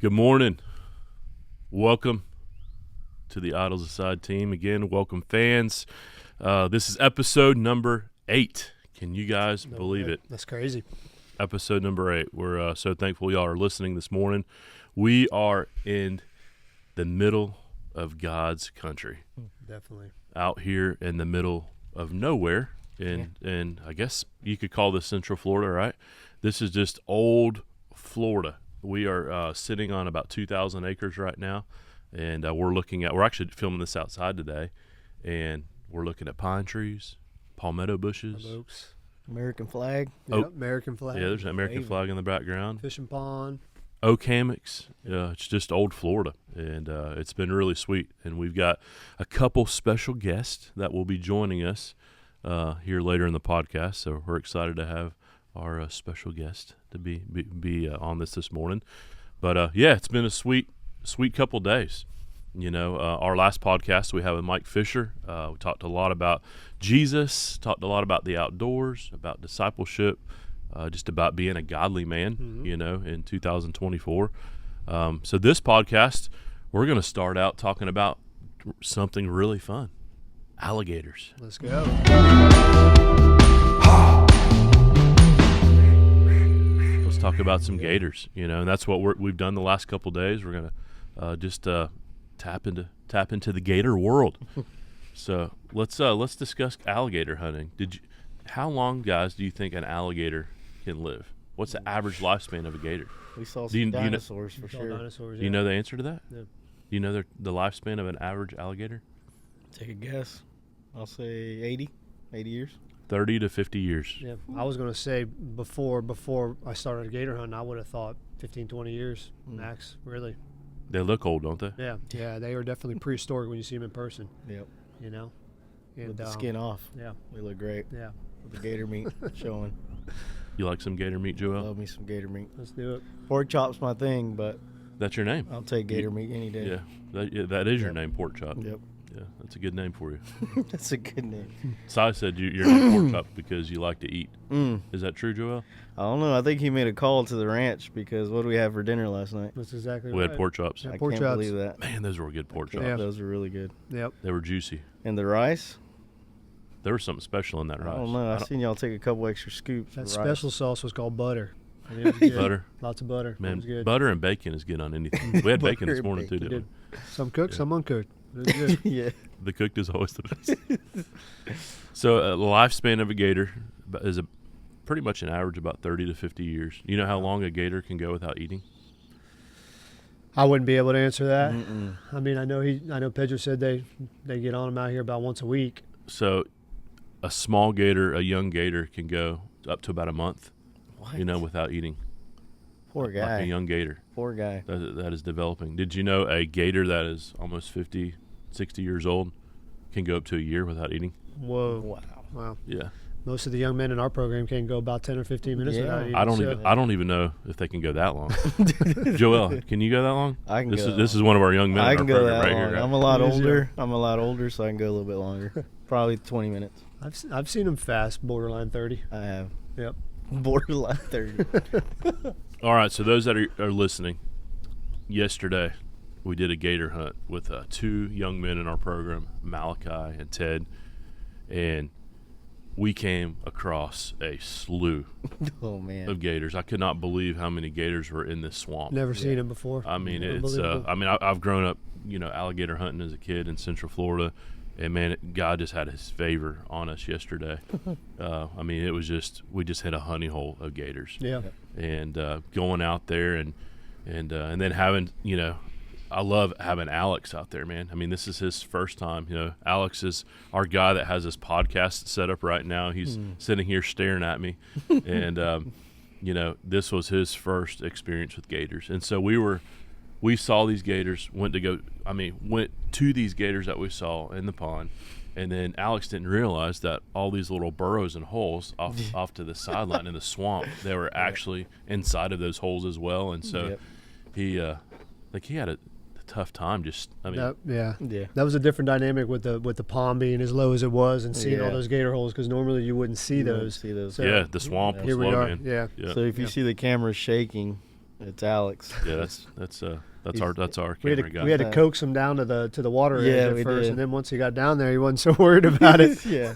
Good morning. Welcome to the Idols Aside team. Again, welcome fans. This is episode number 8. Can you guys believe it? That's crazy. Episode number 8. We're so thankful y'all are listening this morning. We are in the middle of God's country. Definitely. Out here in the middle of nowhere. And I guess you could call this Central Florida, right? This is just old Florida. We are sitting on about 2,000 acres right now, and we're actually filming this outside today, and we're looking at pine trees, palmetto bushes. Oaks. American flag. Yep, American flag. Yeah, there's an American flag in the background. Fishing pond. Oak hammocks. It's just old Florida, and it's been really sweet. And we've got a couple special guests that will be joining us here later in the podcast, so we're excited to have our special guest to be on this morning. But it's been a sweet couple days. You know, our last podcast we had with Mike Fisher, we talked a lot about Jesus, talked a lot about the outdoors, about discipleship, just about being a godly man, you know, in 2024. So this podcast, we're going to start out talking about something really fun. Alligators. Let's go. Let's talk about some gators, you know, and that's what we've done the last couple days. We're gonna just tap into the gator world. So let's discuss alligator hunting. How long, guys, do you think an alligator can live? What's the average lifespan of a gator? We saw some dinosaurs for sure. Dinosaurs, Do you know the answer to that? Yeah. Do you know the lifespan of an average alligator? Take a guess. I'll say 80 years. 30 to 50 years. Yeah, I was going to say before I started gator hunting, I would have thought 15, 20 years max, really. They look old, don't they? Yeah, they are definitely prehistoric when you see them in person. Yep. You know? And, with the skin off. Yeah. They look great. Yeah. With the gator meat showing. You like some gator meat, Joel? Love me some gator meat. Let's do it. Pork chop's my thing, but That's your name? I'll take gator meat any day. Yeah, that is your name, Pork Chop. Yep. Yeah, that's a good name for you. That's a good name. Sai said you're named Pork Chop because you like to eat. Is that true, Joel? I don't know. I think he made a call to the ranch because what did we have for dinner last night? That's exactly We right. had pork chops. Yeah, I pork can't chops. believe that. Man, those were good pork chops. Yeah. Those were really good. Yep. They were juicy. And the rice? There was something special in that rice. I don't know. I seen y'all take a couple extra scoops. That of special sauce was called butter. And it was good. Butter. Lots of butter. It Man, was good. butter and bacon is good on anything. We had bacon this Butter and morning too, bacon. didn't we? Some cooked, Yeah. some uncooked. It was good. Yeah. The cooked is always the best. So the lifespan of a gator is pretty much an average about 30 to 50 years. You know how long a gator can go without eating? I wouldn't be able to answer that. Mm-mm. I mean, I know Pedro said they get on them out here about once a week. So a small gator, a young gator, can go up to about a month, What? you know, without eating. Poor guy. Like a young gator Poor guy. that is developing. Did you know a gator that is almost 50, 60 years old can go up to a year without eating? Whoa. Wow. Yeah. Most of the young men in our program can go about 10 or 15 minutes Yeah. without eating. I don't even know if they can go that long. Joel, can you go that long? I can This go. is one of our young men I in our can go program that right long. here. Right? I'm a lot Easier. older, so I can go a little bit longer. Probably 20 minutes. I've seen them fast, borderline 30. I have. Yep. Borderline 30. All right, so those that are listening, yesterday we did a gator hunt with 2 young men in our program, Malachi and Ted, and we came across a slew Oh man. of gators. I could not believe how many gators were in this swamp. Never seen them before. I mean, it's Unbelievable. I've grown up, you know, alligator hunting as a kid in Central Florida, and man, God just had His favor on us yesterday. I mean, it was just we just hit a honey hole of gators. Yeah. And going out there and then having, you know, I love having Alex out there, man. I mean, this is his first time. You know, Alex is our guy that has this podcast set up right now. He's sitting here staring at me, and you know, this was his first experience with gators. And so we saw these gators, went to these gators that we saw in the pond, and then Alex didn't realize that all these little burrows and holes off to the sideline in the swamp, they were actually inside of those holes as well. And so he had a tough time. Yeah. That was a different dynamic with the pond being as low as it was and seeing all those gator holes, because normally you wouldn't see those. See those. So yeah, the swamp was here we low, are. man. Yeah. Yeah. So if you see the camera shaking, It's Alex. Yeah, that's our We camera had guy. to, we had to coax him down to the water Yeah, edge at we first, did. and then once he got down there, he wasn't so worried about it. Yeah.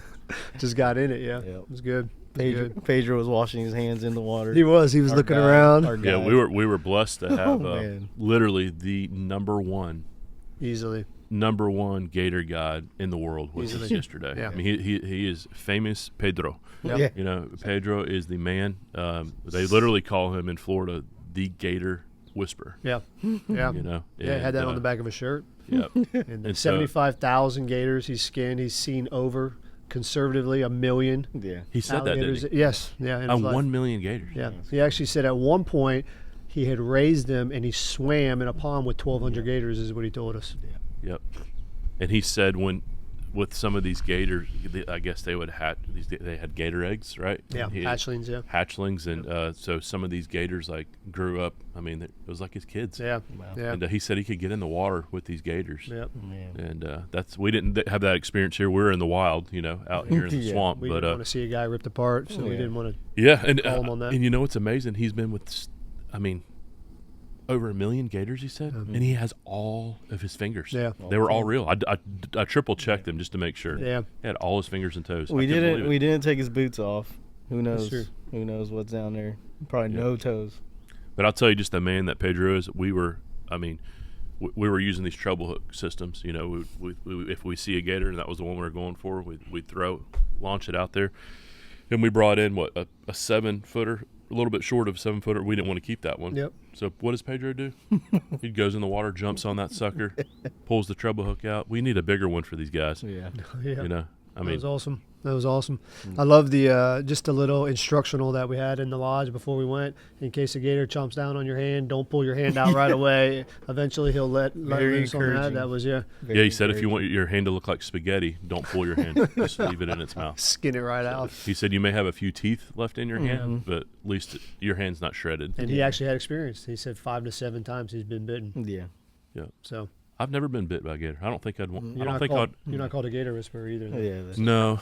Just got in it. Yeah, Yep. it was good. It was good. Pedro was washing his hands in the water. He was Our looking guy- around our Yeah, guy. we were blessed to have man. literally the number one easily. gator guide in the world with us Easily. yesterday. Yeah. I mean, he is famous Pedro. Yep. Yeah. You know, Pedro is the man. They literally call him in Florida the Gator Whisperer. Yeah, yeah, You know, yeah. Had that and, on the back of his shirt. Yeah, And, And so- 75,000 gators he's skinned. He's seen over conservatively 1 million Yeah. he said that, alligators. didn't he? Yes, yeah. in his life. 1 million gators. Yeah, he actually said at one point he had raised them and he swam in a pond with 1,200 gators. Is what he told us. Yep. And he said with some of these gators, I guess they would they had gator eggs, right? Yeah, He- hatchlings. Yeah, hatchlings, and so some of these gators like grew up. I mean, it was like his kids. yeah, Wow. yeah, And he said he could get in the water with these gators. yeah. Man. And we didn't have that experience here. We're in the wild, you know, out here in the Yeah, swamp. We But didn't want to see a guy ripped apart, so we Yeah. didn't want to. yeah, and call him on that. and you know what's amazing? He's been with, I mean, over 1 million gators. He said, and he has all of his fingers. Yeah. they were all real. I triple checked them just to make sure. Yeah, He had all his fingers and toes. I We couldn't didn't. believe it. We didn't take his boots off. Who knows? true. Who knows what's down there? Probably Yeah. no toes. But I'll tell you, just the man that Pedro is. We were we were using these treble hook systems. You know, we if we see a gator and that was the one we were going for, we'd launch it out there, and we brought in a 7-footer, a little bit short of a 7-footer. We didn't want to keep that one. Yep. So what does Pedro do? He goes in the water, jumps on that sucker, pulls the treble hook out. We need a bigger one for these guys. Yeah. yeah. You know, I That mean, was awesome. That was awesome. I love the just a little instructional that we had in the lodge before we went. In case a gator chomps down on your hand, don't pull your hand out right away. Eventually, he'll let Very loose on that. encouraging. That was yeah. He said if you want your hand to look like spaghetti, don't pull your hand. Just leave it in its mouth. skin it right out. He said you may have a few teeth left in your Mm-hmm. hand, but at least your hand's not shredded. And he actually had experience. He said 5 to 7 times he's been bitten. Yeah. So I've never been bit by a gator. I don't think I'd want. I you're don't not think called, I'd. you're not called a gator whisperer either. though. Yeah. That's, No,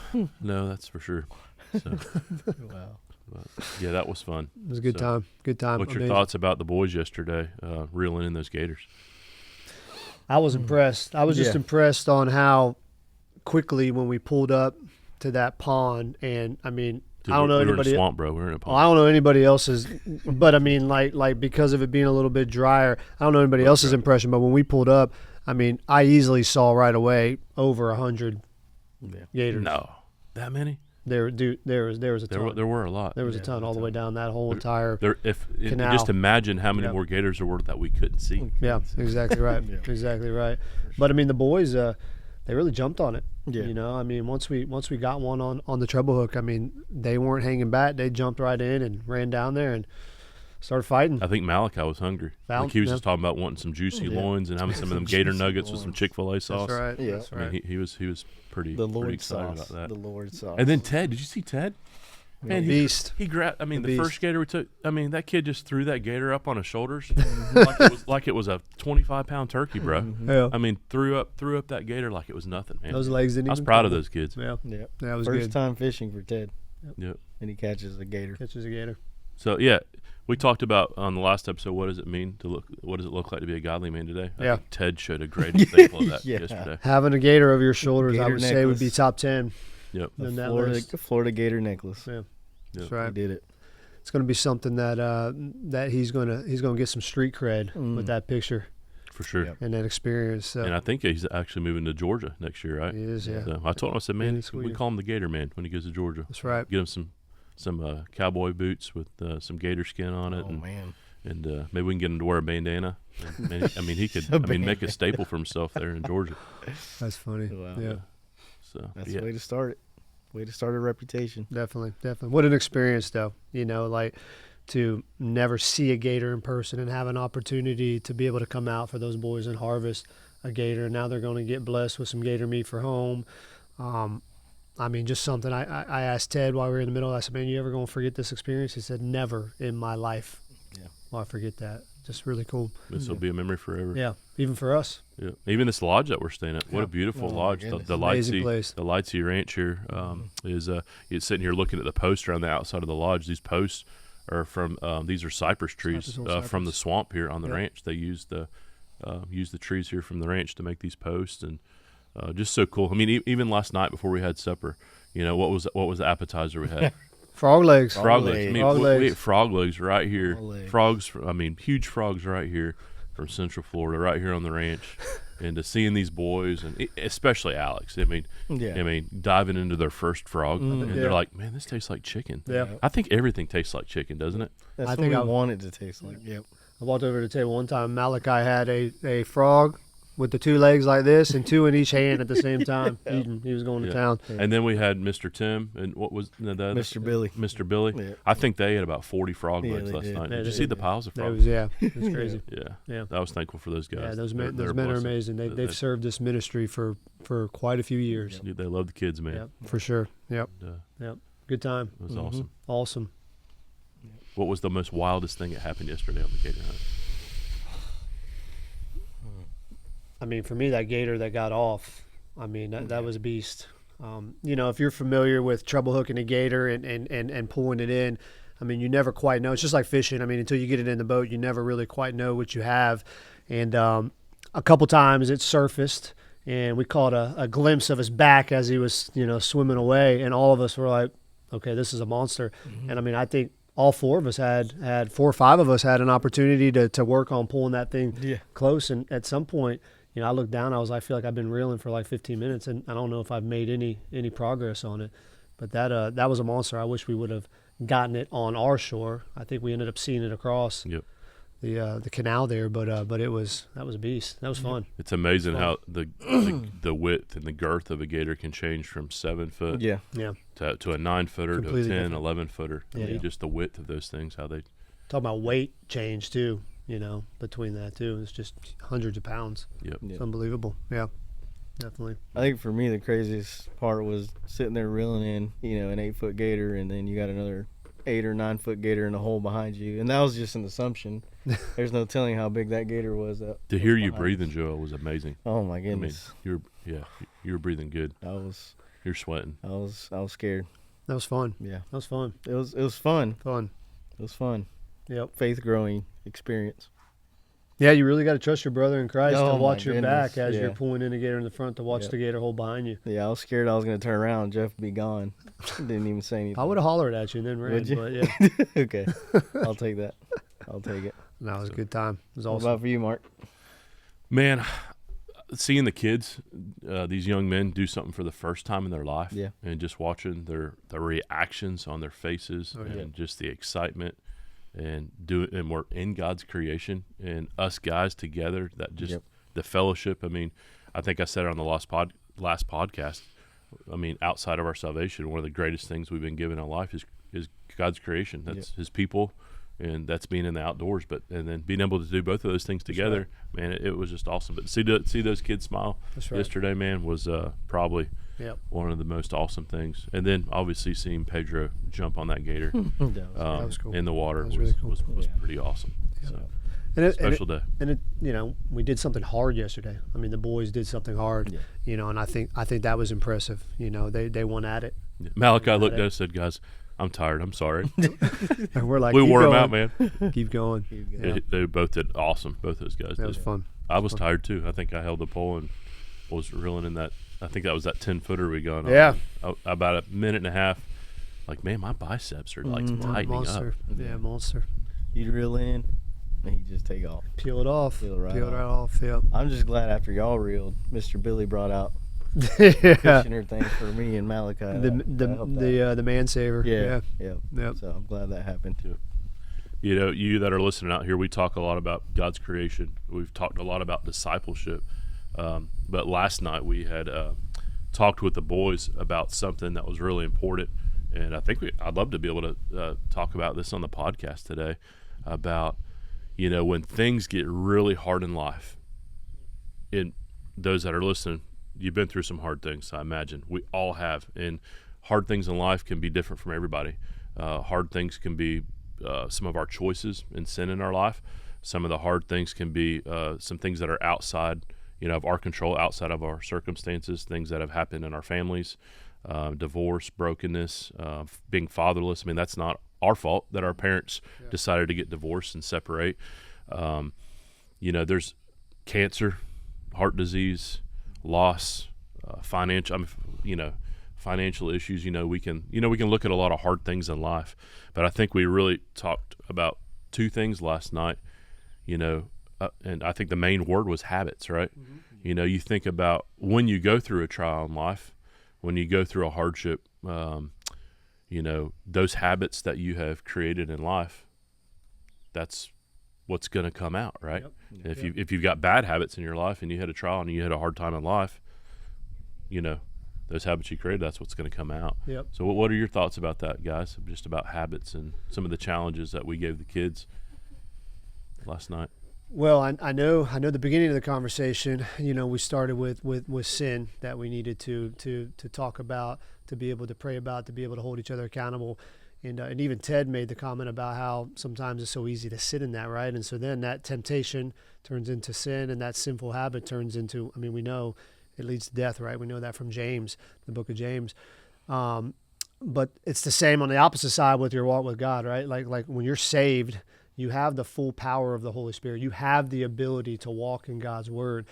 that's for sure. So, wow. but, yeah, that was fun. It was a good So, time. Good time. What's your Amazing. thoughts about the boys yesterday reeling in those gators? I was impressed. I was just Yeah. impressed on how quickly when we pulled up to that pond, and I mean, Dude, I don't know we were in a anybody. swamp, bro. We were in a Well, I pond. don't know anybody else's, but I mean, like because of it being a little bit drier, I don't know anybody else's dry. impression. But when we pulled up, I mean, I easily saw right away over 100 Yeah. gators. No, that many? There was a There ton. were a lot. There was a Yeah, ton all the a way down that whole entire. Canal. Just imagine how many Yep. more gators there were that we couldn't see. Yeah, exactly right. Yeah. Exactly right. But I mean, the boys, they really jumped on it. Yeah. You know, I mean, once we got one on the treble hook, I mean, they weren't hanging back. They jumped right in and ran down there and started fighting. I think Malachi was hungry. Val- Like he was yeah. just talking about wanting some juicy Yeah. loins and having some of them Some gator juicy nuggets with some loins. Chick-fil-A sauce. That's right. Yeah. That's I right. mean, he was pretty The pretty Lord excited sauce. about The that. Lord sauce. And then Ted, did you see Ted? Man, Beast. he grabbed. I mean, The the beast. first gator we took. I mean, that kid just threw that gator up on his shoulders like it was a 25-pound turkey, bro. Yeah. I mean, threw up that gator like it was nothing, man. Those legs didn't I was even proud of come. those kids. Yeah. Yeah. That was First good. time fishing for Ted, Yep. and he catches a gator. Catches a gator. So yeah, we talked about on the last episode. What does it mean to look? What does it look like to be a godly man today? I Yeah. think Ted showed a great example of that Yeah. yesterday. Having a gator over your shoulders, I Gator would say would be necklace. top 10 Yep. in that Florida, list. Florida gator necklace. Yeah. That's Yep. right. He did it. It's going to be something that that he's gonna get some street cred Mm. with that picture For sure. Yep. and that experience. So And I think he's actually moving to Georgia next year, right? he is, yeah. So I told him, I said, man, it's we weird. call him the Gator Man when he goes to Georgia. That's right. Get him some cowboy boots with some gator skin on it, Oh man. and maybe we can get him to wear a bandana. And, man, I mean, he could. A I mean, make a bandana. staple for himself there in Georgia. That's funny. Wow. Yeah, So That's yeah, the way to start it. Way to start a reputation. definitely. What an experience, though. You know, like to never see a gator in person and have an opportunity to be able to come out for those boys and harvest a gator. Now they're going to get blessed with some gator meat for home. I mean, just something. I asked Ted while we were in the middle. I said, "Man, you ever going to forget this experience?" He said, "Never in my life." Yeah. Well, I forget that. Just really cool. this will be a memory forever. Yeah, even for us. Yeah. Even this lodge that we're staying at. What Yeah. a beautiful Oh, my lodge. goodness. The Amazing Lightsey, place. the Lightsey Ranch here is you're sitting here looking at the posts around the outside of the lodge. These posts are from these are cypress trees from the swamp here on the ranch. They use the trees here from the ranch to make these posts, and just so cool. I mean, even last night before we had supper, what was the appetizer we had? Frog legs. Frog legs. I mean, Frog we legs. ate frog legs right here. Frog Frogs. Huge frogs right here from Central Florida, right here on the ranch. And to seeing these boys, and especially Alex, diving into their first frog, and they're like, "Man, this tastes like chicken." Yeah. I think everything tastes like chicken, doesn't it? That's I what think we I want it to taste like. Yep. I walked over to the table one time. Malachi had a frog with the 2 legs like this and 2 in each hand at the same time. Eating. He was going to town. And then we had Mr. Tim and what was the other? Mr. Billy. Mr. Billy. Yeah. I think they had about 40 frog legs they last did. night. Yeah, Did you they see did. the piles of It frogs? was it was crazy. Yeah. I was thankful for those guys. Yeah, those They're men a are blessing. amazing. They've served this ministry for quite a few years. Dude, they love the kids, man. Yep, for sure. Yep. And, Yep. Good time. it was awesome. Awesome. What was the most wildest thing that happened yesterday on the gator hunt? I mean, for me, that gator that got off, I mean, that was a beast. If you're familiar with treble hooking a gator and pulling it in, I mean, you never quite know. It's just like fishing. I mean, until you get it in the boat, you never really quite know what you have. And a couple times it surfaced, and we caught a glimpse of his back as he was, swimming away. And all of us were like, okay, this is a monster. And I mean, I think all 4 of us had 4 or 5 of us had an opportunity to work on pulling that thing close. And at some point, I looked down. I feel like I've been reeling for like 15 minutes, and I don't know if I've made any progress on it. But that was a monster. I wish we would have gotten it on our shore. I think we ended up seeing it across the canal there. But that was a beast. That was fun. It's amazing how the width and the girth of a gator can change from 7 foot Yeah. to a 9 footer to a 10, Completely different. 11 footer. I Yeah. mean, just the width of those things, how they. Talk about weight change too. Between that too, it's just hundreds of pounds. Yep. It's unbelievable. Yeah, definitely. I think for me the craziest part was sitting there reeling in, an 8-foot gator, and then you got another 8 or 9 foot gator in a hole behind you, and that was just an assumption. There's no telling how big that gator was. To hear you breathing, Joel, was amazing. Oh my goodness! I mean, you were breathing good. You're sweating. I was scared. That was fun. Yeah, that was fun. It was fun. It was fun. Yep. Faith growing experience. Yeah, you really got to trust your brother in Christ Oh, to watch my your goodness. back as Yeah. you're pulling in the gator in the front to watch the gator hold behind you. Yeah, I was scared I was going to turn around and Jeff would be gone. Didn't even say anything. I would have hollered at you and then ran. Would you? But yeah, Okay, I'll take that. I'll take it. no, it was a good time. It was What awesome. about for you, Mark? Man, seeing the kids, these young men do something for the first time in their life, and just watching their reactions on their faces and just the excitement, and we're in God's creation, and us guys together, that just the fellowship. I mean, I think I said it on the last podcast. I mean, outside of our salvation, one of the greatest things we've been given in life is God's creation. That's His people, and that's being in the outdoors. And then being able to do both of those things together, man, it was just awesome. But see those kids smile yesterday, man, was probably one of the most awesome things. And then obviously seeing Pedro jump on that gator That was cool. in the water was really cool. was pretty awesome. Yeah. So Special day. And it, we did something hard yesterday. I mean, the boys did something hard, and I think that was impressive. They went at it. Yeah. Malachi looked at us and said, "Guys, I'm tired. I'm sorry." And we're like, we "Keep wore them going. out, man. Keep going. They both did awesome. Both those guys That did. was fun. I was tired too. I think I held the pole and was reeling in that. I think that was that 10-footer we got on. Yeah. About a minute and a half. Like, man, my biceps are like tightening Monster. up. Yeah, monster. You'd reel in, and you just take off. Peel it off. Peel it right off. Yeah. I'm just glad after y'all reeled, Mr. Billy brought out yeah. Kushner thing for me and Malachi. The man saver. Yeah. Yep. So I'm glad that happened too. You that are listening out here, we talk a lot about God's creation. We've talked a lot about discipleship. But last night we had talked with the boys about something that was really important. And I think I'd love to be able to talk about this on the podcast today about, when things get really hard in life. And those that are listening, you've been through some hard things, I imagine. We all have. And hard things in life can be different from everybody. Hard things can be some of our choices and sin in our life. Some of the hard things can be some things that are outside, of our control, outside of our circumstances, things that have happened in our families, divorce, brokenness, being fatherless. I mean, that's not our fault that our parents decided to get divorced and separate. There's cancer, heart disease, loss, financial issues. We can look at a lot of hard things in life, but I think we really talked about two things last night, and I think the main word was habits, right? Mm-hmm. You think about when you go through a trial in life, when you go through a hardship, those habits that you have created in life, that's what's going to come out, right? Yep. If you've got bad habits in your life and you had a trial and you had a hard time in life, those habits you created, that's what's going to come out. Yep. So what are your thoughts about that, guys? Just about habits and some of the challenges that we gave the kids last night. Well, I know the beginning of the conversation, we started with sin that we needed to talk about, to be able to pray about, to be able to hold each other accountable. And even Ted made the comment about how sometimes it's so easy to sit in that, right? And so then that temptation turns into sin, and that sinful habit turns into, we know it leads to death, right? We know that from James, the book of James. But it's the same on the opposite side with your walk with God, right? Like when you're saved, you have the full power of the Holy Spirit. You have the ability to walk in God's word,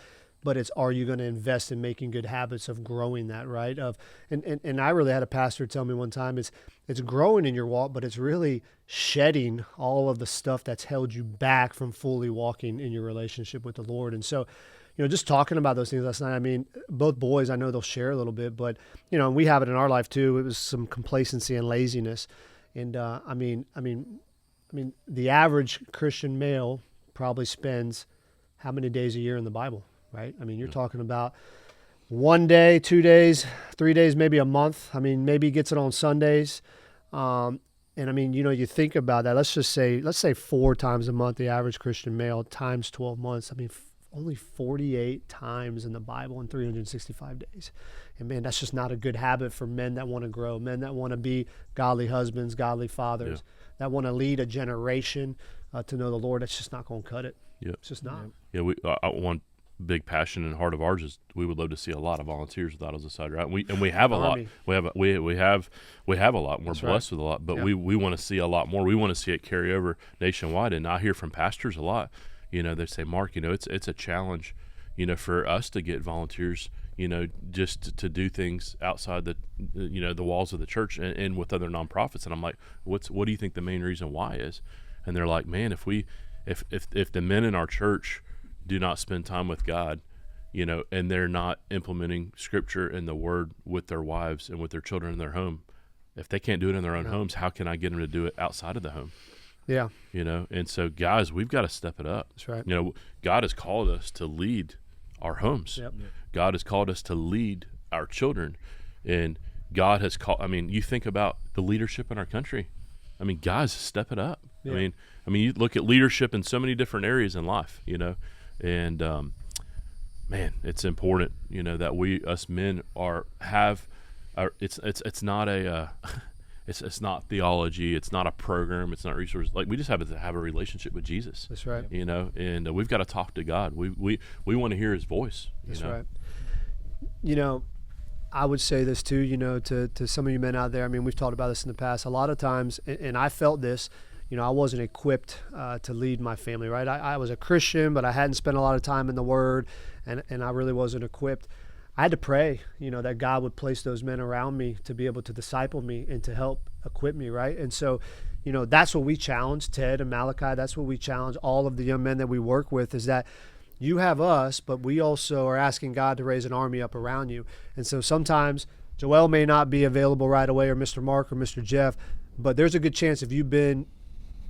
but are you going to invest in making good habits of growing that, right? And I really had a pastor tell me one time, it's growing in your walk, but it's really shedding all of the stuff that's held you back from fully walking in your relationship with the Lord. And so, just talking about those things last night, both boys, I know they'll share a little bit, but, and we have it in our life too. It was some complacency and laziness. And, the average Christian male probably spends how many days a year in the Bible, right? You're talking about 1 day, 2 days, 3 days, maybe a month. Maybe he gets it on Sundays. You think about that. Let's say 4 times a month, the average Christian male times 12 months. Only 48 times in the Bible in 365 days. And man, that's just not a good habit for men that want to grow, men that want to be godly husbands, godly fathers, that want to lead a generation to know the Lord. That's just not going to cut it. Yeah. It's just not. Yeah, one big passion and heart of ours is we would love to see a lot of volunteers without us aside, right? We have a lot. We have a lot. And we're blessed with a lot, but we want to see a lot more. We want to see it carry over nationwide. And I hear from pastors a lot. They say, Mark, it's a challenge, for us to get volunteers, just to do things outside the walls of the church and with other nonprofits. And I'm like, what do you think the main reason why is? And they're like, man, if the men in our church do not spend time with God, and they're not implementing Scripture and the Word with their wives and with their children in their home, if they can't do it in their own homes, how can I get them to do it outside of the home? Yeah. And so guys, we've got to step it up. That's right. God has called us to lead our homes. Yep. God has called us to lead our children. And God has called, you think about the leadership in our country. Guys, step it up. Yeah. You look at leadership in so many different areas in life, and man, it's important, that us men it's not it's not theology, it's not a program, it's not resources. Like, we just have to have a relationship with Jesus. That's right. And we've got to talk to God. We want to hear His voice. That's right. I would say this too, to some of you men out there. We've talked about this in the past. A lot of times, and I felt this, I wasn't equipped to lead my family, right? I was a Christian, but I hadn't spent a lot of time in the Word, and I really wasn't equipped. I had to pray, that God would place those men around me to be able to disciple me and to help equip me, right? And so, that's what we challenge Ted and Malachi. That's what we challenge all of the young men that we work with, is that you have us, but we also are asking God to raise an army up around you. And so sometimes Joel may not be available right away, or Mr. Mark or Mr. Jeff, but there's a good chance if you've been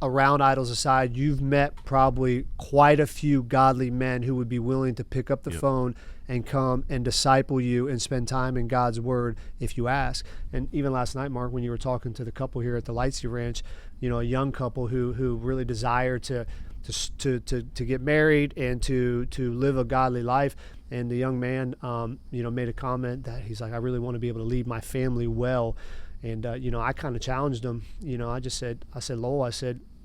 around Idols Aside, you've met probably quite a few godly men who would be willing to pick up the phone and come and disciple you and spend time in God's Word if you ask. And even last night, Mark, when you were talking to the couple here at the Lightsey Ranch, a young couple who really desire to get married and to live a godly life. And the young man, made a comment that he's like, I really want to be able to lead my family well. And, I kind of challenged him. I said, Lowell,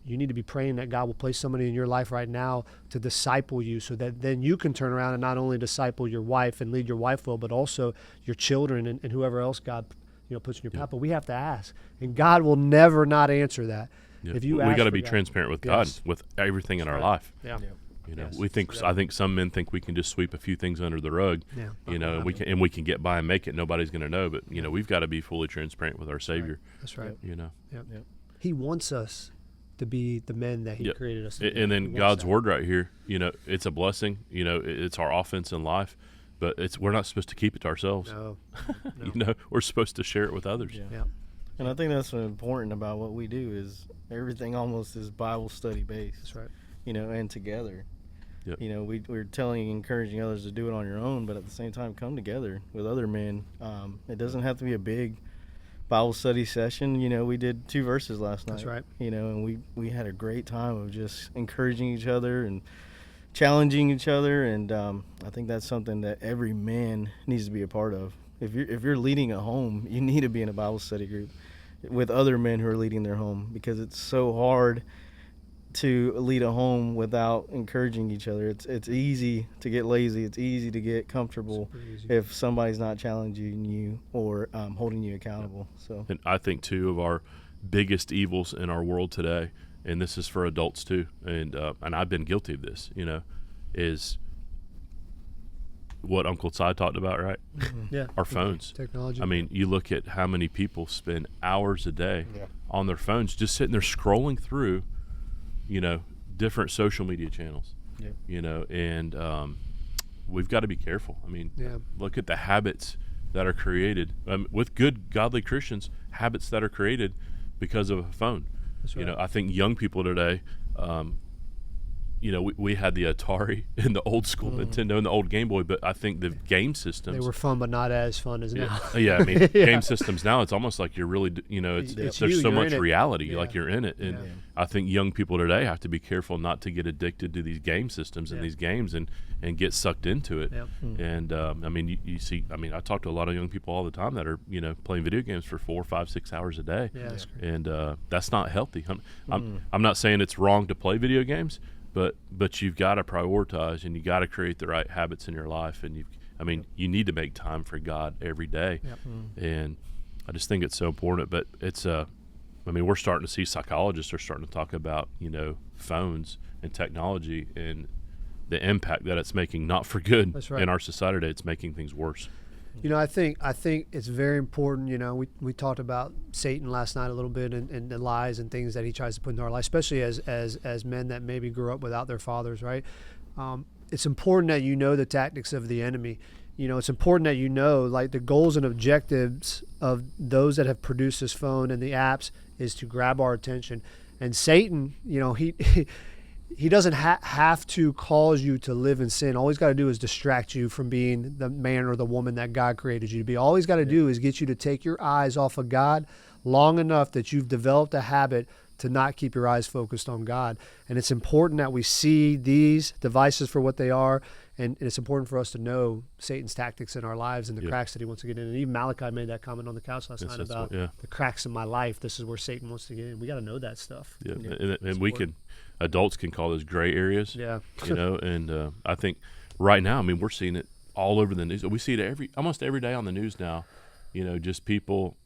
you need to be praying that God will place somebody in your life right now to disciple you, so that then you can turn around and not only disciple your wife and lead your wife well, but also your children and whoever else God puts in your Yeah. path. But we have to ask, and God will never not answer that. Yeah. If you we ask got to for be God. transparent with God Yes. with everything in That's our right. life. Yeah. Yes, We think exactly. I think some men think we can just sweep a few things under the rug, Yeah. and we can get by and make it. Nobody's going to know, but we've got to be fully transparent with our Savior. That's right. Yep. He wants us to be the men that He Yep. created us to be. And then He wants God's that. word right here, it's a blessing. It's our offense in life, but we're not supposed to keep it to ourselves. No. We're supposed to share it with others. Yeah. Yeah. And I think that's what's important about what we do is everything almost is Bible study based. That's right. And together. Yep. We're encouraging others to do it on your own, but at the same time, come together with other men. It doesn't have to be a big Bible study session. We did 2 verses last night. That's right. And we had a great time of just encouraging each other and challenging each other. And I think that's something that every man needs to be a part of. If you're leading a home, you need to be in a Bible study group with other men who are leading their home, because it's so hard to lead a home without encouraging each other. It's easy to get lazy. It's easy to get comfortable Super easy. if somebody's not challenging you or holding you accountable. So And I think too of our biggest evils in our world today, and this is for adults too, and I've been guilty of this. Is what Uncle Cy talked about, right? Yeah. Our phones. Technology. I mean, you look at how many people spend hours a day Yeah. on their phones, just sitting there scrolling through, different social media channels. Yeah. And we've got to be careful. I mean, Yeah. look at the habits that are created with good, godly Christians. Habits that are created because of a phone. That's right. I think young people today. We had the Atari and the old school Nintendo and the old Game Boy, but I think the game systems. They were fun, but not as fun as now. Yeah, I mean, game systems now, it's almost like you're really, It's there's you, so you're much in it. reality, Yeah. like you're in it. And Yeah. I think young people today have to be careful not to get addicted to these game systems and Yeah. these games and get sucked into it. Yep. And, I mean, you see, I talk to a lot of young people all the time that are, playing video games for 4, 5, 6 hours a day. Yeah, that's great. And that's not healthy. I'm not saying it's wrong to play video games, but you've got to prioritize and you got to create the right habits in your life. And you need to make time for God every day. Yep. And I just think it's so important. But it's we're starting to see psychologists are starting to talk about phones and technology and the impact that it's making, not for good. That's right. In our society today. It's making things worse. I think it's very important. We talked about Satan last night a little bit and the lies and things that he tries to put into our life, especially as men that maybe grew up without their fathers, right? It's important that the tactics of the enemy. It's important that like the goals and objectives of those that have produced this phone and the apps is to grab our attention. And Satan, he doesn't have to cause you to live in sin. All he's got to do is distract you from being the man or the woman that God created you to be. All he's got to do is get you to take your eyes off of God long enough that you've developed a habit to not keep your eyes focused on God. And it's important that we see these devices for what they are, and it's important for us to know Satan's tactics in our lives and the cracks that he wants to get in. And even Malachi made that comment on the couch last night about the cracks in my life. This is where Satan wants to get in. We got to know that stuff. Yeah, and we can, adults can call those gray areas. Yeah. And I think right now, we're seeing it all over the news. We see it almost every day on the news now. Just people,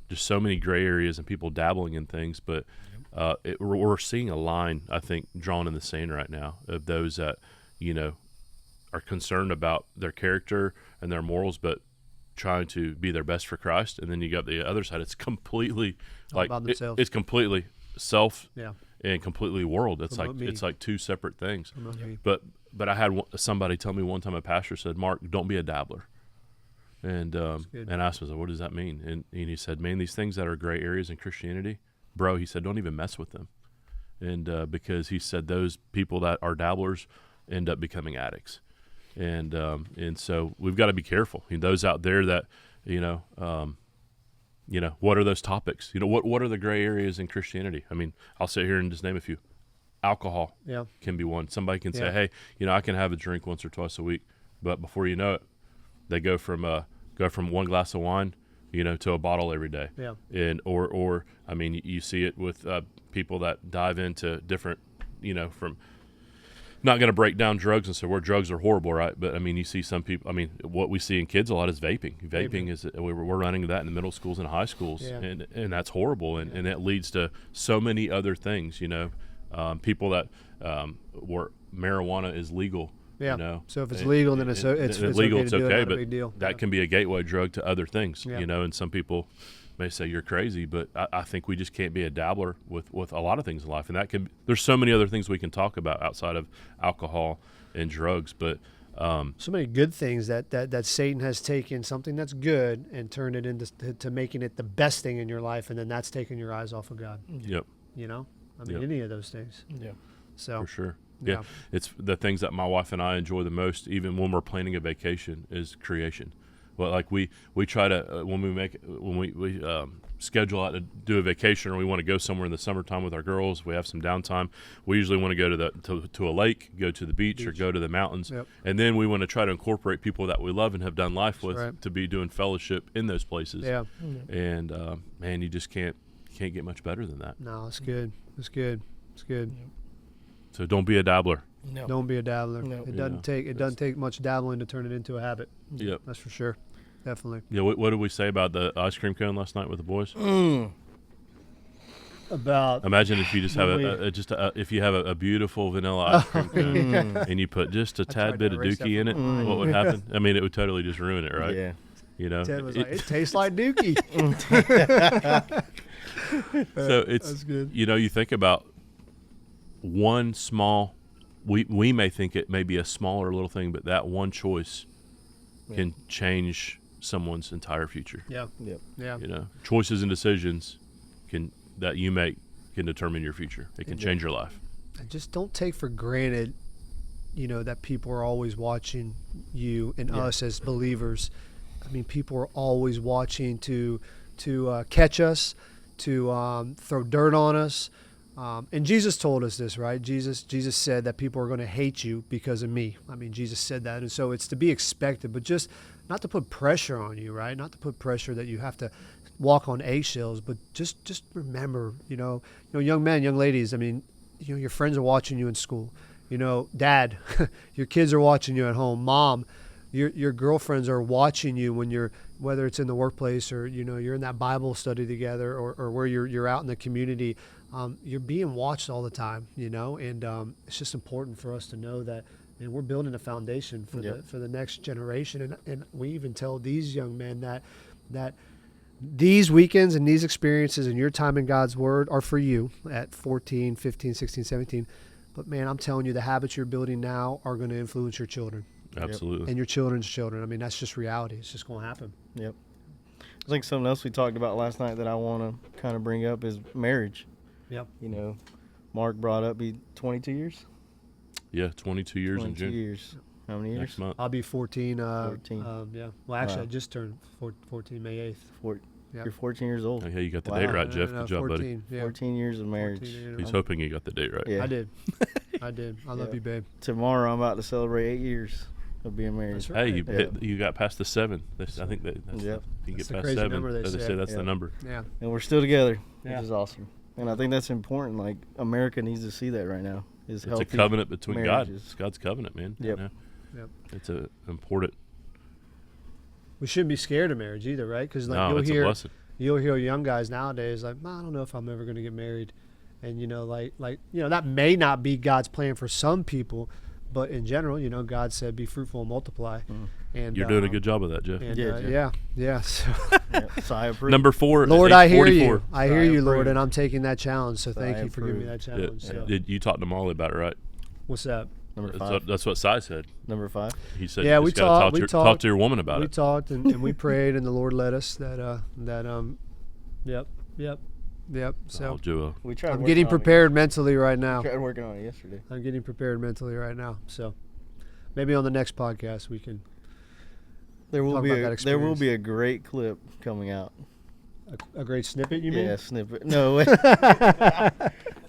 just so many gray areas and people dabbling in things. But we're seeing a line, I think, drawn in the sand right now of those that, are concerned about their character and their morals, but trying to be their best for Christ. And then you got the other side. It's completely about themselves. it's completely self Yeah. and completely world. It's Promote me. it's like two separate things. Promote me. But I had somebody tell me one time, a pastor said, "Mark, don't be a dabbler." And good. and I asked him, "What does that mean?" And he said, "Man, these things that are gray areas in Christianity, bro," he said, "don't even mess with them." And because he said those people that are dabblers end up becoming addicts. And so we've got to be careful. Those out there that, what are those topics? What are the gray areas in Christianity? I'll sit here and just name a few. Alcohol can be one. Somebody can say, "Hey, I can have a drink once or twice a week," but before you know it, they go from one glass of wine, to a bottle every day. Yeah. And or you see it with people that dive into different, from not going to break down drugs and say where drugs are horrible, right? But I mean, you see some people. I mean, what we see in kids a lot is vaping. Vaping is we're running that in the middle schools and high schools, and that's horrible, and it leads to so many other things. People that where marijuana is legal. Yeah. So if it's legal, then it's legal. It's okay, but big deal. That can be a gateway drug to other things. Yeah. And some people may say you're crazy, but I think we just can't be a dabbler with a lot of things in life, and there's so many other things we can talk about outside of alcohol and drugs, but so many good things that Satan has taken something that's good and turned it into making it the best thing in your life, and then that's taking your eyes off of God. Yep. Any of those things. Yeah. So for sure. Yeah. It's the things that my wife and I enjoy the most, even when we're planning a vacation, is creation. Well, like we try to when we schedule out to do a vacation, or we want to go somewhere in the summertime with our girls, we have some downtime. We usually want to go to a lake, go to the beach, or go to the mountains, and then we want to try to incorporate people that we love and have done life with to be doing fellowship in those places. Yeah. And man, you just can't get much better than that. No, it's good. It's good. It's good. Yep. So don't be a dabbler. No. Don't be a dabbler. No. It doesn't take much dabbling to turn it into a habit. Yep. That's for sure. Definitely. Yeah. What did we say about the ice cream cone last night with the boys? About imagine if you just have if you have a beautiful vanilla ice cream cone and you put just a tad bit of Dookie in it, what would happen? I mean, it would totally just ruin it, right? Yeah. Ted was like, it tastes like Dookie. So it's that's good. You think about one small. We may think it may be a smaller little thing, but that one choice can change someone's entire future. Yeah. Yep. Yeah. Choices and decisions that you make can determine your future. It can change your life. And just don't take for granted, that people are always watching you and us as believers. I mean, people are always watching to catch us, to throw dirt on us. And Jesus told us this, right? Jesus said that people are going to hate you because of me. I mean, Jesus said that. And so it's to be expected, but just not to put pressure on you, right? Not to put pressure that you have to walk on eggshells, but just remember, young men, young ladies, I mean, your friends are watching you in school. Dad, your kids are watching you at home. Mom, your girlfriends are watching you when whether it's in the workplace or, you're in that Bible study together or where you're out in the community. You're being watched all the time, and it's just important for us to know that, and we're building a foundation for the next generation. And we even tell these young men that these weekends and these experiences and your time in God's Word are for you at 14, 15, 16, 17. But, man, I'm telling you, the habits you're building now are going to influence your children. Absolutely. And your children's children. I mean, that's just reality. It's just going to happen. Yep. I think something else we talked about last night that I want to kind of bring up is marriage. Yep. Mark brought up 22 years? Yeah, 22 years in June. 22 years. How many years? Next month. I'll be 14. 14. Yeah. Well, actually, I just turned 14 May 8th. You're 14 years old. Oh, yeah, you got the date right, Jeff. Good job, 14, buddy. Yeah. 14 years of marriage. He's hoping you got the date right. Yeah. I did. I love you, babe. Tomorrow I'm about to celebrate 8 years of being married. That's right. Hey, you got past the 7. I think that's Yep. you That's get the past crazy 7. number they As they say. say, that's the number. Yeah. And we're still together, Yeah. which is awesome. And I think that's important. Like, America needs to see that right now. It's healthy a covenant between God. marriages. It's God's covenant, man. Yep. Yep. It's a important. We shouldn't be scared of marriage either, right? Because No, it's a blessing. you'll hear young guys nowadays like, I don't know if I'm ever going to get married, and that may not be God's plan for some people, but in general, God said, "Be fruitful and multiply." And You're doing a good job of that, Jeff. And, Yeah, yeah. So, So I approve. Number 4. Lord, age I hear 44. you. I hear you, Lord, approve. and I'm taking that challenge. So So thank I you for giving me approve. that Yeah. challenge. So. Did you talk to Molly about it, right? What's that? Number That's 5. what, that's what Cy said. Number 5. He said, Yeah, you we just gotta talked. talk to your woman about We it. talked and we prayed, and the Lord led us Yep. So Oh, Joe. We tried. I'm working getting on it. prepared mentally right now. Tried working on it yesterday. I'm getting prepared mentally right now. So maybe on the next podcast we can There will Talk be about that there will experience. be a great clip coming out. a great snippet. You mean? Yeah, snippet. No,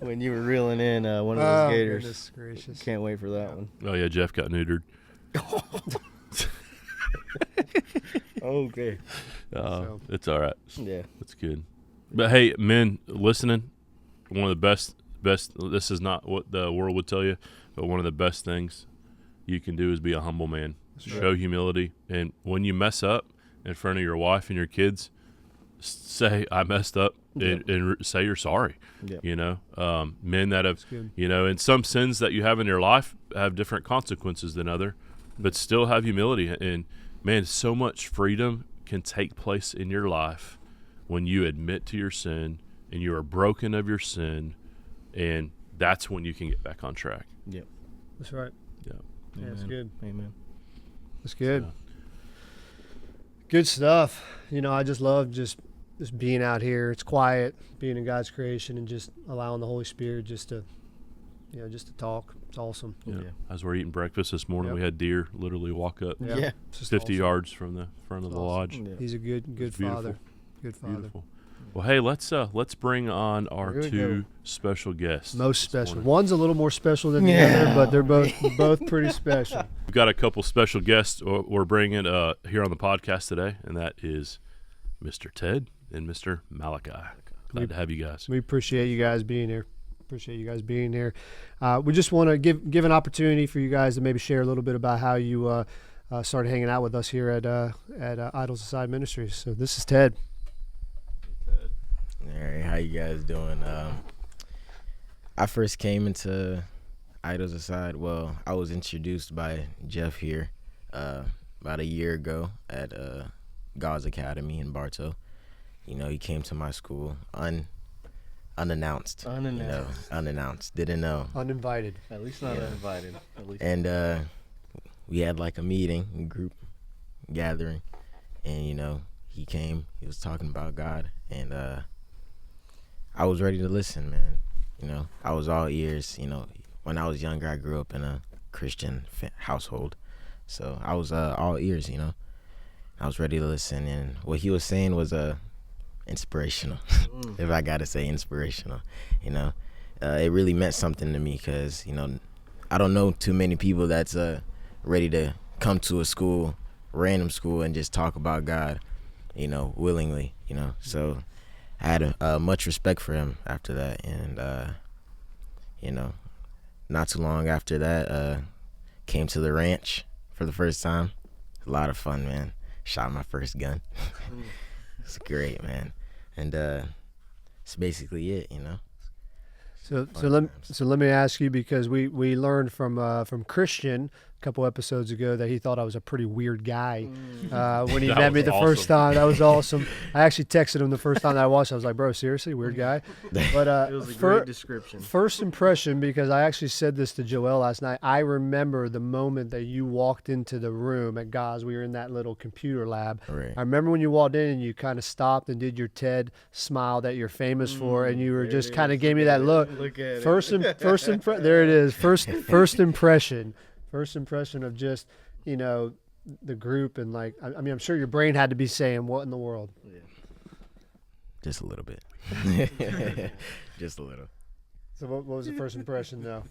when you were reeling in one of those gators. Goodness gracious. Can't wait for that one. Oh, yeah, Jeff got neutered. Okay. So. It's all right. Yeah. It's good. But, hey, men listening, one of the best, this is not what the world would tell you, but one of the best things you can do is be a humble man. That's Show humility, and when you mess up in front of your wife and your kids, say I messed up and say you're sorry. Yep. You know, men that have, good. you know, and some sins that you have in your life have different consequences than other, but still have humility. And man, so much freedom can take place in your life when you admit to your sin and you are broken of your sin, and that's when you can get back on track. Yep. That's right. Yeah. Yeah, that's good. Amen. That's good. Yeah. Good stuff. You know, I just love just being out here. It's quiet, being in God's creation, and just allowing the Holy Spirit just to talk. It's awesome. Yeah. Yeah. As we're eating breakfast this morning, Yep. we had deer literally walk up Yeah. It's just 50 awesome. yards from the front of the Awesome. lodge. Yeah. He's a good It's beautiful. father. Good father. Beautiful. Well, hey, let's bring on our Here we two go. special guests. Most this special. morning. One's a little more special than the Yeah. other, but they're both pretty special. We've got a couple special guests we're bringing here on the podcast today, and that is Mr. Ted and Mr. Malachi. Glad to have you guys. We appreciate you guys being here. We just want to give an opportunity for you guys to maybe share a little bit about how you started hanging out with us here at Idols Aside Ministries. So this is Ted. All right, how you guys doing? I first came into Idols Aside. Well, I was introduced by Jeff here about a year ago at God's Academy in Bartow. You know, he came to my school unannounced. You know, unannounced. Didn't know. Uninvited. At least not Yeah. uninvited. At least. And we had like a meeting, a group gathering, and you know, he came. He was talking about God, and I was ready to listen, man. You know, I was all ears. You know, when I was younger, I grew up in a Christian household, so I was all ears. You know, I was ready to listen, and what he was saying was inspirational. If I gotta say inspirational, you know, it really meant something to me because you know, I don't know too many people that's ready to come to a school, random school, and just talk about God, you know, willingly, you know. So I had much respect for him after that, and you know, not too long after that, came to the ranch for the first time. A lot of fun, man. Shot my first gun. It's great, man, and it's basically it, you know. So let me ask you, because we learned from Christian a couple episodes ago that he thought I was a pretty weird guy when he That met me was the awesome. first time. That was awesome. I actually texted him the first time that I watched it. I was like, bro, seriously, weird guy. But It was a great description. first impression, because I actually said this to Joel last night, I remember the moment that you walked into the room at God's. We were in that little computer lab. Right. I remember when you walked in and you kind of stopped and did your Ted smile that you're famous for, and you were There just it kind of is. gave me that look. Look at There it is. First impression. First impression of just, you know, the group, and like, I mean, I'm sure your brain had to be saying, what in the world? Just a little bit. Just a little. So what was the first impression though?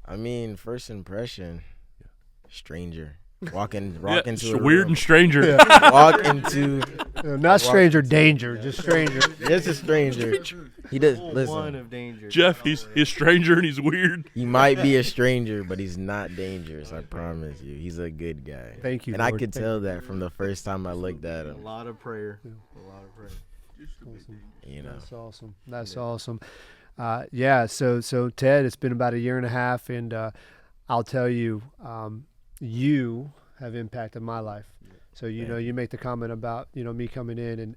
I mean, first impression, stranger. Walk Yeah, into it's a weird room. and stranger. Walk into Not stranger, danger, just stranger. just a stranger. He does One listen. of danger. Jeff, he's a stranger and he's weird. He might be a stranger, but he's not dangerous. I promise you, he's a good guy. Thank you, And I Lord. could Thank tell that from the first time I looked at A him. lot of prayer. A lot of prayer. You know, That's awesome. That's awesome. Yeah. So Ted, it's been about a year and a half, and I'll tell you, you have impacted my life. So you know, you make the comment about, you know, me coming in and,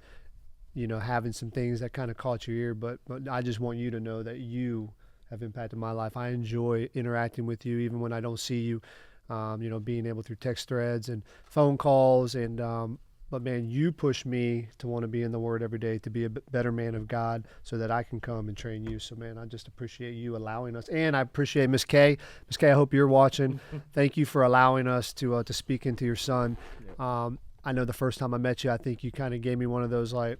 you know, having some things that kind of caught your ear, but I just want you to know that you have impacted my life. I enjoy interacting with you, even when I don't see you. You know, being able through text threads and phone calls, and but man, you push me to want to be in the Word every day, to be a better man of God, so that I can come and train you. So man, I just appreciate you allowing us, and I appreciate Miss Kay. Miss Kay, I hope you're watching. Thank you for allowing us to speak into your son. I know the first time I met you, I think you kind of gave me one of those like,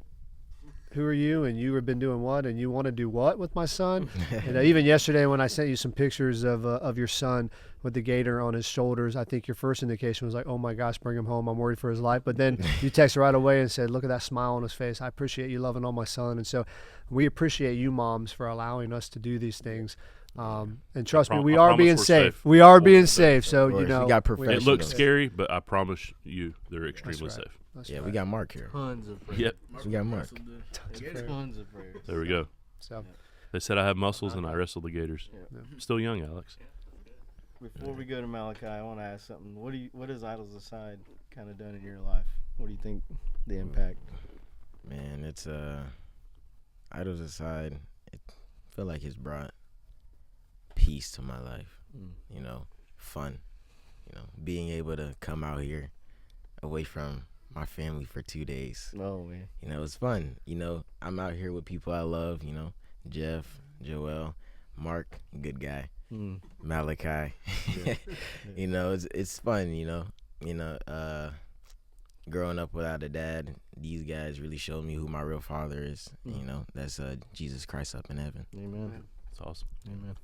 who are you? And you have been doing what? And you want to do what with my son? And even yesterday when I sent you some pictures of your son with the gator on his shoulders, I think your first indication was like, oh my gosh, bring him home. I'm worried for his life. But then you texted right away and said, look at that smile on his face. I appreciate you loving on my son. And so we appreciate you moms for allowing us to do these things. And trust me, I we are promise being we're safe. safe. We are We'll being be safe. safe. So, Of course, you know. we got It professionals. looks scary, but I promise you, they're extremely right. safe. That's Yeah, right. we got Mark here. Tons of prayers. Yep. We got Mark. Tons of prayers. There we go. So, They said I have muscles and I wrestle the gators. Yeah. Still young, Alex. Before we go to Malachi, I want to ask something. What has Idols Aside kind of done in your life? What do you think the impact? Man, it's idols aside, I feel like it's brought peace to my life. You know, fun. You know, being able to come out here away from my family for 2 days. Oh man. You know, it's fun. You know, I'm out here with people I love, you know, Jeff, Joel, Mark, good guy, Malachi. You know, it's fun, you know. Growing up without a dad, these guys really showed me who my real father is. You know, that's Jesus Christ up in heaven. Amen. That's awesome. Amen.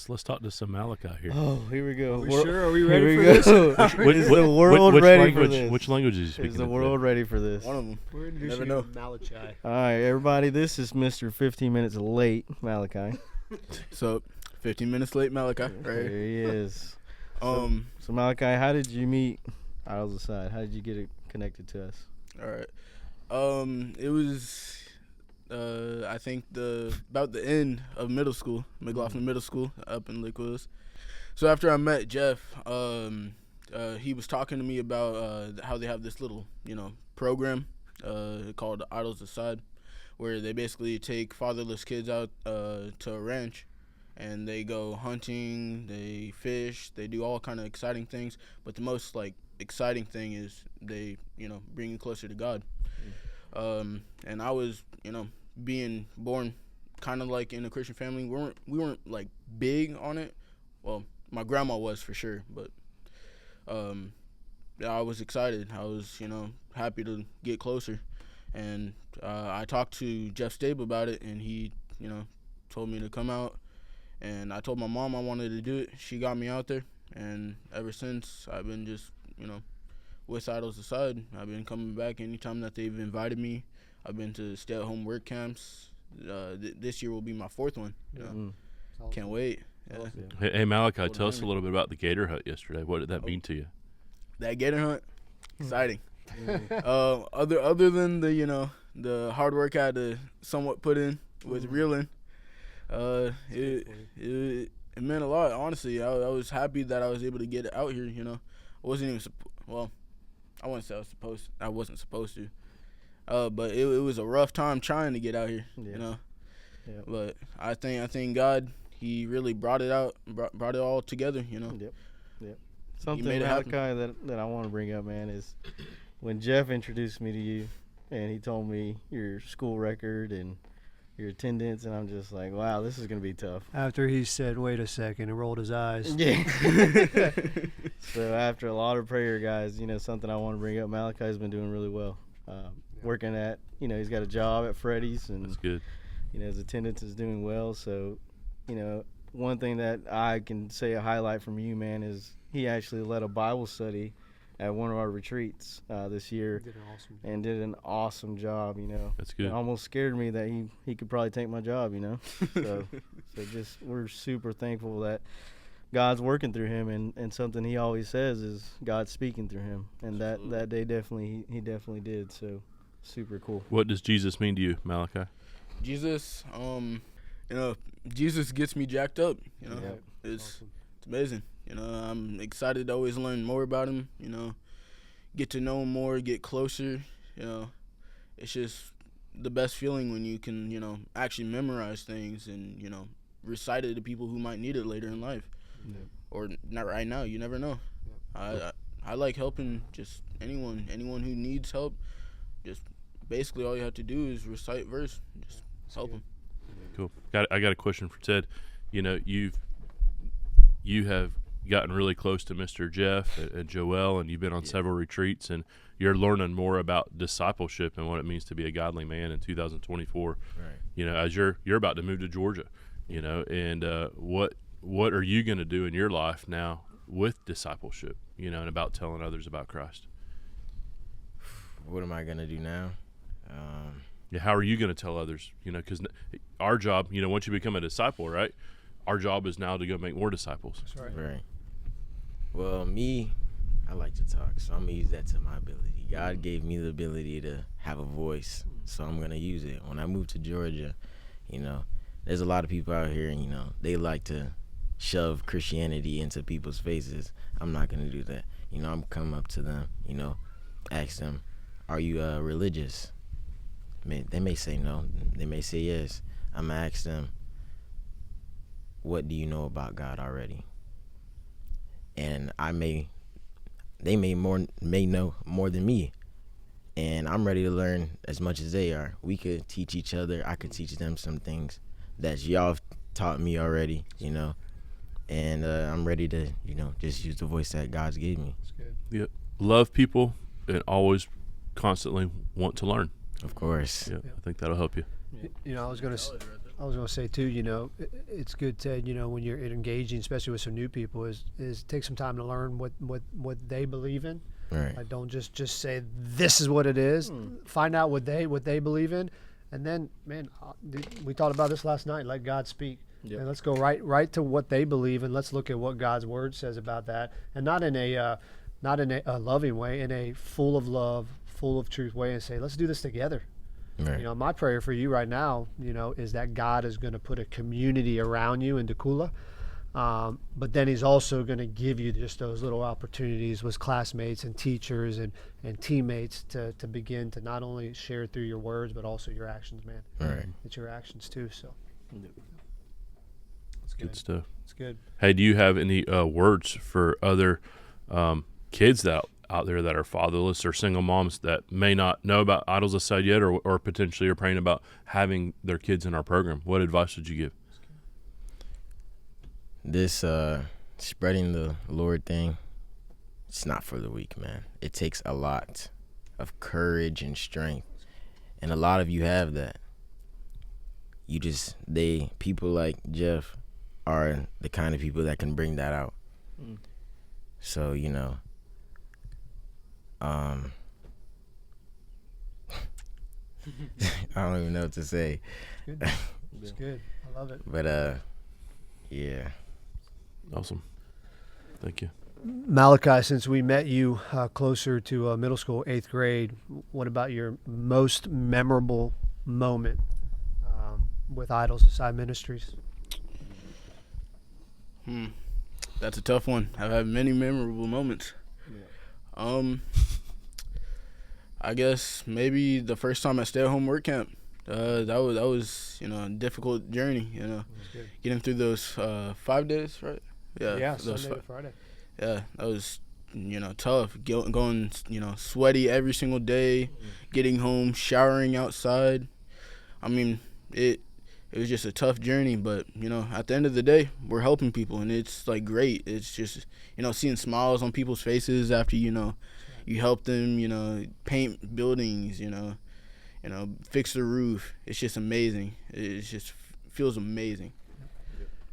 Let's talk to some Malachi here. Oh, here we go. are we sure? Are we Here ready we for go. this? Is the world ready language, for this? Which language is he speaking? Is the in world ready for this? One of them. We're introducing Never you to Malachi. All right, everybody. This is Mr. 15 minutes late, Malachi. So, 15 minutes late, Malachi. There Right. he is. All So Malachi, how did you meet Idols Aside? How did you get it connected to us? right. It was, I think about the end of middle school, McLaughlin Middle School up in Lake Wales. So after I met Jeff, he was talking to me about how they have this little, program called Idols Aside, where they basically take fatherless kids out to a ranch, and they go hunting, they fish, they do all kind of exciting things. But the most exciting thing is they, bring you closer to God. And I was, being born kind of like in a Christian family. We weren't like big on it. Well, my grandma was for sure, but yeah, I was excited. I was, happy to get closer. And I talked to Jeff Stabe about it, and he, told me to come out. And I told my mom I wanted to do it. She got me out there, and ever since I've been just, with Idols Aside. I've been coming back anytime that they've invited me. I've been to stay-at-home work camps. This year will be my fourth one. Can't wait. Yeah. Hey, Malachi, tell us a little bit about the gator hunt yesterday. What did that mean to you? That gator hunt, exciting. Other than the hard work I had to somewhat put in with reeling, it meant a lot. Honestly, I was happy that I was able to get out here. I wasn't even I wouldn't say I wasn't supposed to. But it was a rough time trying to get out here. Yeah. But I think God, He really brought it out, brought it all together. Yep. Something, made it Malachi, happen. that I want to bring up, man, is when Jeff introduced me to you, and he told me your school record and your attendance, and I'm just like, wow, this is gonna be tough. After he said, "Wait a second," and rolled his eyes. Yeah. So after a lot of prayer, guys, something I want to bring up, Malachi's been doing really well. Working at, he's got a job at Freddy's, and That's good. his attendance is doing well. So, one thing that I can say a highlight from you, man, is he actually led a Bible study at one of our retreats this year, and did an awesome job. That's good. It almost scared me that he could probably take my job. So just we're super thankful that God's working through him, and something he always says is God's speaking through him, and that day he definitely did. So super cool. What does Jesus mean to you, Malachi? Jesus, Jesus gets me jacked up. It's amazing. I'm excited to always learn more about him. Get to know him more, get closer. It's just the best feeling when you can, actually memorize things and recite it to people who might need it later in life, or not right now. You never know. I like helping just anyone who needs help. Just basically all you have to do is recite verse. Just help them. Cool. I got a question for Ted. You have gotten really close to Mr. Jeff and Joel, and you've been on several retreats, and you're learning more about discipleship and what it means to be a godly man in 2024. Right. As you're about to move to Georgia, and what are you going to do in your life now with discipleship, and about telling others about Christ? What am I gonna do now? How are you going to tell others? Because our job, once you become a disciple, right, our job is now to go make more disciples. That's right. Right. Well, me, I like to talk, so I'm gonna use that to my ability. God gave me the ability to have a voice, so I'm gonna use it. When I moved to Georgia, you know, there's a lot of people out here, and, you know, they like to shove Christianity into people's faces. I'm not gonna do that. You know, I'm come up to them, you know, ask them, "Are you religious?" They may say no. They may say yes. I'm gonna ask them, "What do you know about God already?" And they may know more than me, and I'm ready to learn as much as they are. We could teach each other. I could teach them some things that y'all have taught me already, you know, and I'm ready to, you know, just use the voice that God's gave me. That's good. Yep. Love people and always constantly want to learn. Of course. Yeah, I think that'll help you. You know, I was gonna say too. You know, it's good, Ted. You know, when you're engaging, especially with some new people, is take some time to learn what they believe in. Right. Like, don't just say this is what it is. Find out what they believe in, and then, man, we talked about this last night. Let God speak. Yep. And let's go right to what they believe, and let's look at what God's word says about that, and not in a loving way, in a full of love, full of truth way, and say, let's do this together. Right. You know, my prayer for you right now, you know, is that God is going to put a community around you in Decula, but then He's also going to give you just those little opportunities with classmates and teachers and teammates to begin to not only share through your words, but also your actions, man. Right. It's your actions too. So it's Good stuff. It's good. Hey, do you have any words for other kids out there that are fatherless or single moms that may not know about Idols Aside yet, or potentially are praying about having their kids in our program? What advice would you give? This spreading the Lord thing, it's not for the weak, man. It takes a lot of courage and strength, and a lot of you have that. People like Jeff are the kind of people that can bring that out. So, you know, I don't even know what to say. Good. It's good. I love it. But yeah. Awesome. Thank you. Malachi, since we met you closer to middle school, 8th grade, what about your most memorable moment with Idols Aside Ministries? That's a tough one. I've had many memorable moments. I guess maybe the first time I stayed at home work camp. That was you know, a difficult journey. You know, getting through those 5 days, right? Yeah, those Sunday to Friday. Yeah, that was, you know, tough. Going, you know, sweaty every single day, getting home, showering outside. I mean, it was just a tough journey, but, you know, at the end of the day, we're helping people, and it's, like, great. It's just, you know, seeing smiles on people's faces after, you know, you help them, you know, paint buildings, you know, fix the roof. It's just amazing. It just feels amazing.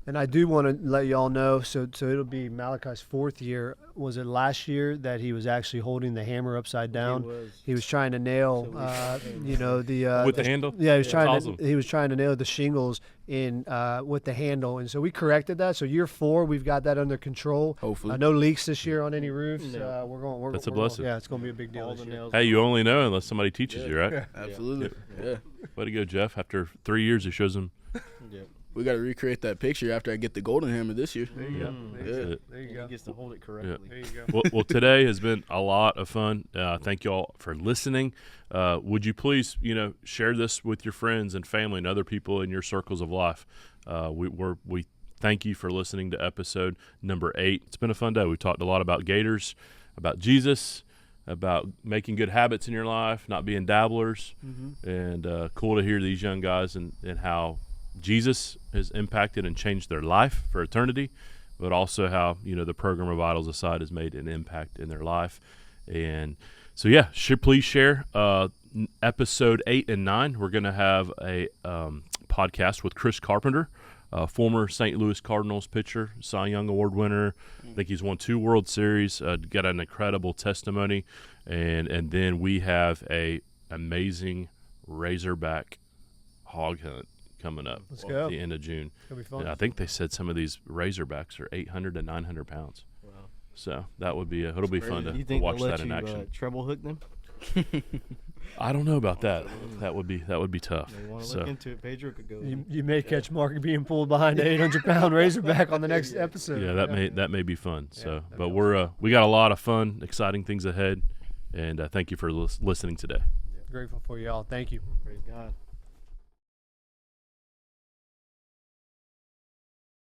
And I do want to let y'all know, so it'll be Malachi's 4th year. Was it last year that he was actually holding the hammer upside down? He was trying to nail, you know, With the handle? Yeah, he was trying awesome. he was trying to nail the shingles in with the handle, and so we corrected that. So year 4, we've got that under control. Hopefully. No leaks this year on any roofs. No. We're That's a we're blessing. Yeah, it's going to be a big deal All this the year. nails. Hey, you only know unless somebody teaches you, right? Absolutely. Yeah. Way to go, Jeff. After 3 years, he shows him. We got to recreate that picture after I get the golden hammer this year. There you go. That's Yeah. it. There you He go. gets to hold it correctly. There you go. Well, today has been a lot of fun. Thank you all for listening. Would you please, you know, share this with your friends and family and other people in your circles of life? We thank you for listening to episode number 8. It's been a fun day. We talked a lot about Gators, about Jesus, about making good habits in your life, not being dabblers, and cool to hear these young guys and how Jesus has impacted and changed their life for eternity, but also how, you know, the program of Idols Aside has made an impact in their life. And so, yeah, please share episode 8 and 9. We're going to have a podcast with Chris Carpenter, former St. Louis Cardinals pitcher, Cy Young Award winner. I think he's won 2 World Series, got an incredible testimony. And then we have a amazing Razorback hog hunt coming up. Let's at go. the end of June. It's gonna be fun. And I think they said some of these Razorbacks are 800 to 900 pounds. Wow. So that would be it'll be fun You to think watch they'll let that in you, action. treble hook them? I don't know about that. That would be tough. They want to So look into it. Pedro could go. You may catch Mark being pulled behind an 800-pound Razorback on the next episode. yeah, that may be fun. Yeah, So, that'd but be we're we got a lot of fun, exciting things ahead, and thank you for listening today. Grateful for y'all. Thank you. Praise God.